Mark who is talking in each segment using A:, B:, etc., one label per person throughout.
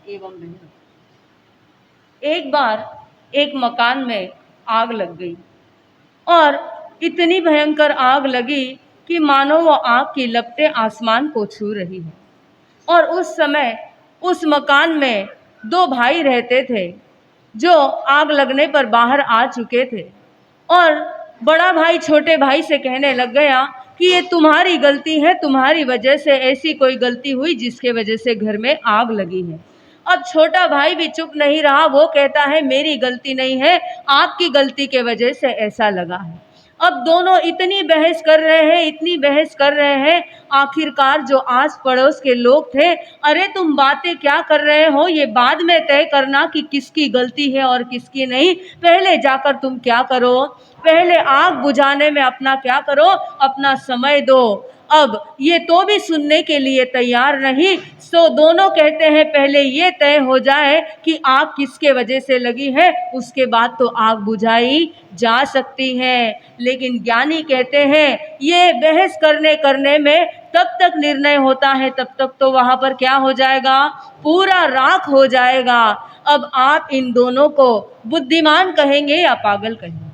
A: एवं बहनों, एक बार एक मकान में आग लग गई और इतनी भयंकर आग लगी कि मानो वो आग की लपटें आसमान को छू रही है। और उस समय उस मकान में दो भाई रहते थे जो आग लगने पर बाहर आ चुके थे। और बड़ा भाई छोटे भाई से कहने लग गया कि ये तुम्हारी गलती है, तुम्हारी वजह से ऐसी कोई गलती हुई जिसके वजह से घर में आग लगी है। अब छोटा भाई भी चुप नहीं रहा, वो कहता है मेरी गलती नहीं है, आपकी गलती के वजह से ऐसा लगा है। अब दोनों इतनी बहस कर रहे हैं, इतनी बहस कर रहे हैं, आखिरकार जो आस पड़ोस के लोग थे, अरे तुम बातें क्या कर रहे हो, ये बाद में तय करना कि किसकी गलती है और किसकी नहीं, पहले जाकर तुम क्या करो, पहले आग बुझाने में अपना क्या करो, अपना समय दो। अब ये तो भी सुनने के लिए तैयार नहीं, सो दोनों कहते हैं पहले ये तय हो जाए कि आग किसके वजह से लगी है, उसके बाद तो आग बुझाई जा सकती है। लेकिन ज्ञानी कहते हैं ये बहस करने में तब तक निर्णय होता है, तब तक तो वहां पर क्या हो जाएगा, पूरा राख हो जाएगा। अब आप इन दोनों को बुद्धिमान कहेंगे या पागल कहेंगे?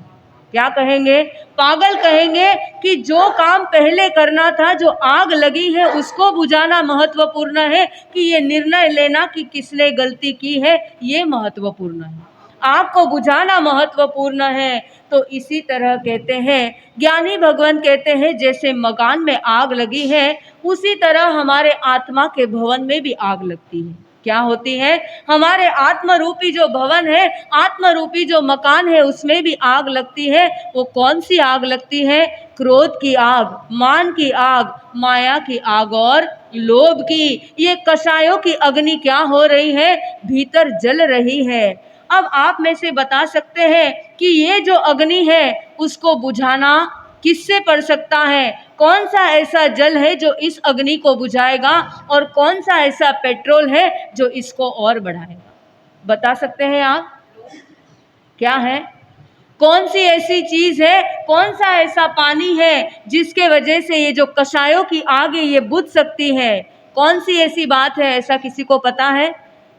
A: क्या कहेंगे? पागल कहेंगे कि जो काम पहले करना था, जो आग लगी है उसको बुझाना महत्वपूर्ण है कि ये निर्णय लेना कि किसने गलती की है, ये महत्वपूर्ण है, आग को बुझाना महत्वपूर्ण है। तो इसी तरह कहते हैं ज्ञानी भगवान कहते हैं जैसे मकान में आग लगी है, उसी तरह हमारे आत्मा के भवन में भी आग लगती है। क्या होती है? हमारे आत्म रूपी जो भवन है, आत्म रूपी जो मकान है, उसमें भी आग लगती है। वो कौन सी आग लगती है? क्रोध की आग, मान की आग, माया की आग और लोभ की। ये कषायों की अग्नि क्या हो रही है? भीतर जल रही है। अब आप में से बता सकते हैं कि ये जो अग्नि है उसको बुझाना किससे पड़ सकता है? कौन सा ऐसा जल है जो इस अग्नि को बुझाएगा और कौन सा ऐसा पेट्रोल है जो इसको और बढ़ाएगा? बता सकते हैं आप? क्या है? कौन सी ऐसी चीज है, कौन सा ऐसा पानी है जिसके वजह से ये जो कषायों की आग है ये बुझ सकती है? कौन सी ऐसी बात है? ऐसा किसी को पता है?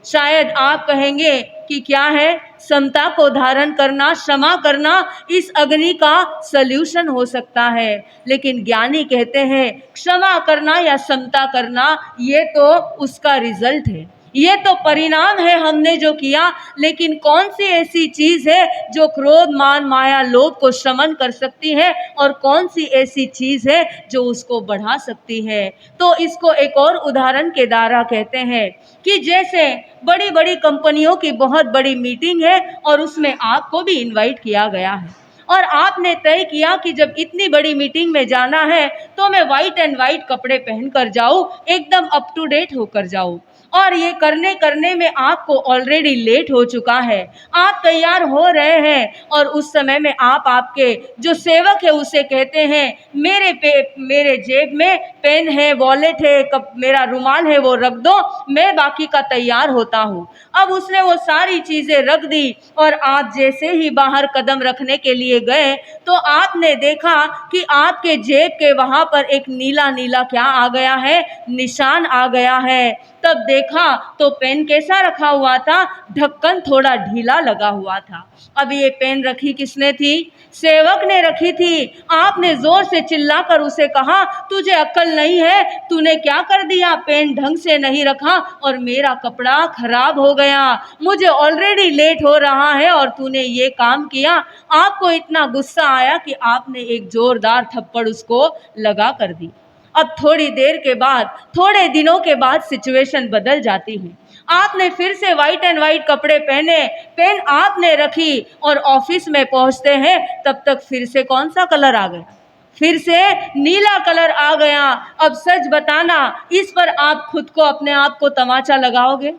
A: शायद आप कहेंगे कि क्या है? समता को धारण करना, क्षमा करना इस अग्नि का सल्यूशन हो सकता है। लेकिन ज्ञानी कहते हैं क्षमा करना या समता करना ये तो उसका रिजल्ट है, ये तो परिणाम है हमने जो किया। लेकिन कौन सी ऐसी चीज है जो क्रोध, मान, माया, लोभ को शमन कर सकती है और कौन सी ऐसी चीज है जो उसको बढ़ा सकती है? तो इसको एक और उदाहरण के द्वारा कहते हैं कि जैसे बड़ी बड़ी कंपनियों की बहुत बड़ी मीटिंग है और उसमें आपको भी इनवाइट किया गया है और आपने तय किया कि जब इतनी बड़ी मीटिंग में जाना है तो मैं व्हाइट एंड व्हाइट कपड़े पहनकर जाऊं, एकदम अप टू डेट होकर जाऊं। और ये करने में आपको ऑलरेडी लेट हो चुका है, आप तैयार हो रहे हैं और उस समय में आप आपके जो सेवक है उसे कहते हैं मेरे जेब में पेन है, वॉलेट है, मेरा रुमाल है, वो रख दो, मैं बाकी का तैयार होता हूँ। अब उसने वो सारी चीजें रख दी और आप जैसे ही बाहर कदम रखने के लिए गए तो आपने देखा कि आपके जेब के वहां पर एक नीला नीला क्या आ गया है? निशान आ गया है। तब देखा तो पेन कैसा रखा हुआ था? ढक्कन थोड़ा ढीला लगा हुआ था। अब ये पेन रखी किसने थी? सेवक ने रखी थी। आपने जोर से चिल्लाकर उसे कहा तुझे अक्ल नहीं है, तूने क्या कर दिया? पेन ढंग से नहीं रखा और मेरा कपड़ा खराब हो गया, मुझे ऑलरेडी लेट हो रहा है और तूने ये काम किया। आपको इतना गुस्सा आया कि आपने एक जोरदार थप्पड़ उसको लगा कर दी। अब थोड़ी देर के बाद, थोड़े दिनों के बाद सिचुएशन बदल जाती है। आपने फिर से व्हाइट एंड व्हाइट कपड़े पहने, पेन आपने रखी और ऑफिस में पहुंचते हैं तब तक फिर से कौन सा कलर आ गया? फिर से नीला कलर आ गया। अब सच बताना, इस पर आप खुद को, अपने आप को तमाचा लगाओगे?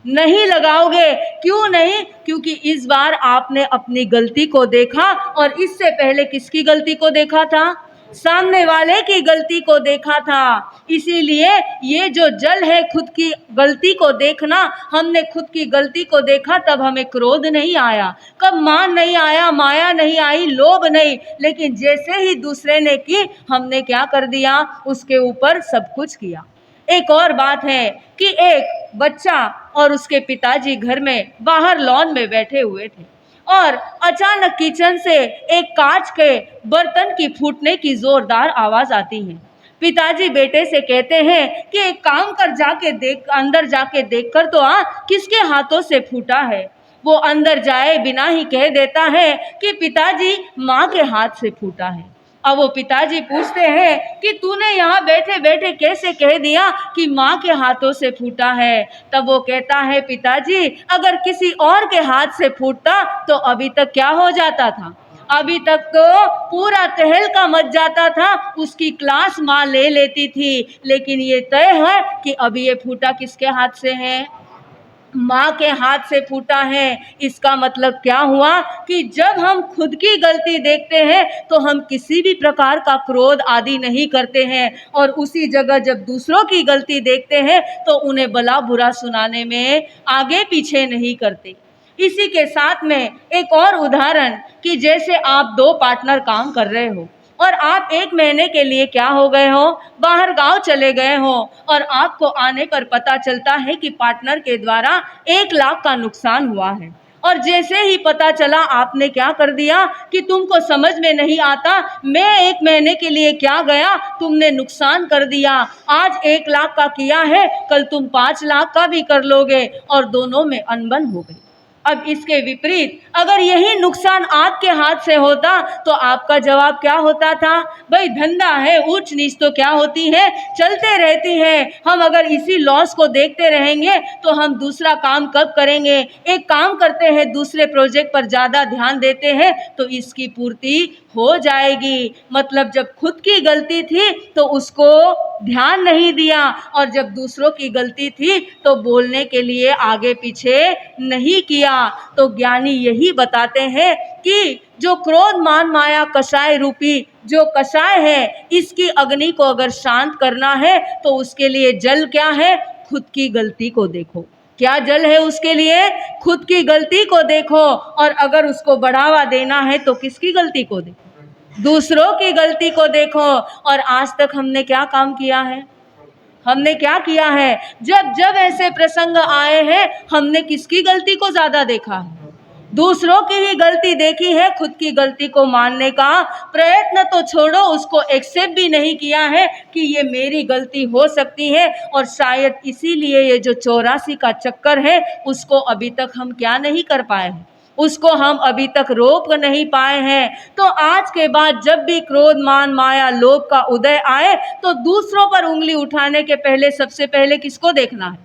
A: नहीं लगाओगे। क्यों नहीं? क्योंकि इस बार आपने अपनी गलती को देखा और इससे पहले किसकी गलती को देखा था? सामने वाले की गलती को देखा था। इसीलिए ये जो जल है खुद की गलती को देखना, हमने खुद की गलती को देखा तब हमें क्रोध नहीं आया, कब मान नहीं आया, माया नहीं आई, लोभ नहीं। लेकिन जैसे ही दूसरे ने की, हमने क्या कर दिया? उसके ऊपर सब कुछ किया। एक और बात है कि एक बच्चा और उसके पिताजी घर में बाहर लॉन में बैठे हुए थे और अचानक किचन से एक कांच के बर्तन की फूटने की जोरदार आवाज आती है। पिताजी बेटे से कहते हैं कि एक काम कर, जाके देख, अंदर जाके देख कर तो आ किसके हाथों से फूटा है। वो अंदर जाए बिना ही कह देता है कि पिताजी माँ के हाथ से फूटा है। अब वो पिताजी पूछते हैं कि तूने यहाँ बैठे बैठे कैसे कह दिया कि माँ के हाथों से फूटा है। तब वो कहता है, पिताजी अगर किसी और के हाथ से फूटता तो अभी तक क्या हो जाता था, अभी तक तो पूरा तहलका मच जाता था, उसकी क्लास माँ ले लेती थी। लेकिन ये तय है कि अभी ये फूटा किसके हाथ से है, माँ के हाथ से फूटा है। इसका मतलब क्या हुआ कि जब हम खुद की गलती देखते हैं तो हम किसी भी प्रकार का क्रोध आदि नहीं करते हैं, और उसी जगह जब दूसरों की गलती देखते हैं तो उन्हें भला बुरा सुनाने में आगे पीछे नहीं करते। इसी के साथ में एक और उदाहरण कि जैसे आप दो पार्टनर काम कर रहे हो और आप 1 महीने के लिए क्या हो गए हो, बाहर गांव चले गए हो, और आपको आने पर पता चलता है कि पार्टनर के द्वारा 1 लाख का नुकसान हुआ है। और जैसे ही पता चला आपने क्या कर दिया कि तुमको समझ में नहीं आता, मैं 1 महीने के लिए क्या गया, तुमने नुकसान कर दिया। आज 1 लाख का किया है, कल तुम 5 लाख का भी कर लोगे और दोनों में अनबन हो गई। अब इसके विपरीत अगर यही नुकसान आपके हाथ से होता तो आपका जवाब क्या होता था, भाई धंधा है, ऊंच नीच तो क्या होती है, चलते रहती है। हम अगर इसी लॉस को देखते रहेंगे तो हम दूसरा काम कब करेंगे, एक काम करते हैं, दूसरे प्रोजेक्ट पर ज़्यादा ध्यान देते हैं तो इसकी पूर्ति हो जाएगी। मतलब जब खुद की गलती थी तो उसको ध्यान नहीं दिया, और जब दूसरों की गलती थी तो बोलने के लिए आगे पीछे नहीं किया। तो ज्ञानी यही बताते हैं कि जो क्रोध मान माया कषाय रूपी जो कषाय है, इसकी अग्नि को अगर शांत करना है तो उसके लिए जल क्या है, खुद की गलती को देखो। क्या जल है उसके लिए, खुद की गलती को देखो। और अगर उसको बढ़ावा देना है तो किसकी गलती को देखो, दूसरों की गलती को देखो। और आज तक हमने क्या काम किया है, हमने क्या किया है, जब जब ऐसे प्रसंग आए हैं हमने किसकी गलती को ज्यादा देखा है, दूसरों की ही गलती देखी है। खुद की गलती को मानने का प्रयत्न तो छोड़ो, उसको एक्सेप्ट भी नहीं किया है कि ये मेरी गलती हो सकती है। और शायद इसीलिए ये जो 84 का चक्कर है उसको अभी तक हम क्या नहीं कर पाए हैं, उसको हम अभी तक रोक नहीं पाए हैं। तो आज के बाद जब भी क्रोध मान माया लोभ का उदय आए तो दूसरों पर उंगली उठाने के पहले सबसे पहले किसको देखना है,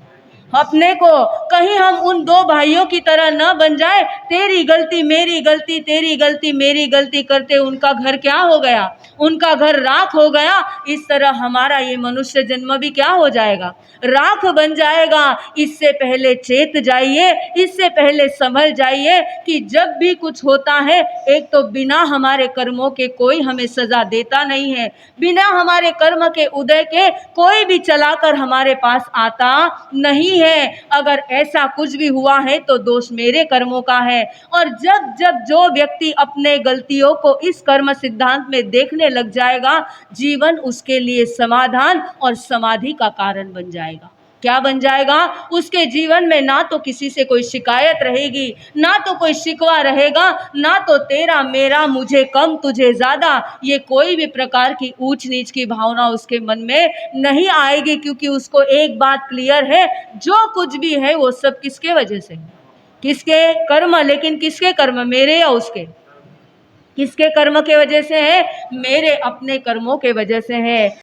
A: अपने को। कहीं हम उन 2 भाइयों की तरह न बन जाए, तेरी गलती मेरी गलती, तेरी गलती मेरी गलती करते उनका घर क्या हो गया, उनका घर राख हो गया। इस तरह हमारा ये मनुष्य जन्म भी क्या हो जाएगा, राख बन जाएगा। इससे पहले चेत जाइए, इससे पहले संभल जाइए कि जब भी कुछ होता है, एक तो बिना हमारे कर्मों के कोई हमें सजा देता नहीं है, बिना हमारे कर्म के उदय के कोई भी चलाकर हमारे पास आता नहीं है। अगर ऐसा कुछ भी हुआ है तो दोष मेरे कर्मों का है। और जब जब जो व्यक्ति अपने गलतियों को इस कर्म सिद्धांत में देखने लग जाएगा, जीवन उसके लिए समाधान और समाधि का कारण बन जाएगा। क्या बन जाएगा, उसके जीवन में ना तो किसी से कोई शिकायत रहेगी, ना तो कोई शिकवा रहेगा, ना तो तेरा मेरा, मुझे कम तुझे ज्यादा, ये कोई भी प्रकार की ऊंच नीच की भावना उसके मन में नहीं आएगी। क्योंकि उसको एक बात क्लियर है, जो कुछ भी है वो सब किसके वजह से है, किसके कर्म। लेकिन किसके कर्म, मेरे या उसके, किसके कर्म के वजह से है, मेरे अपने कर्मों के वजह से है।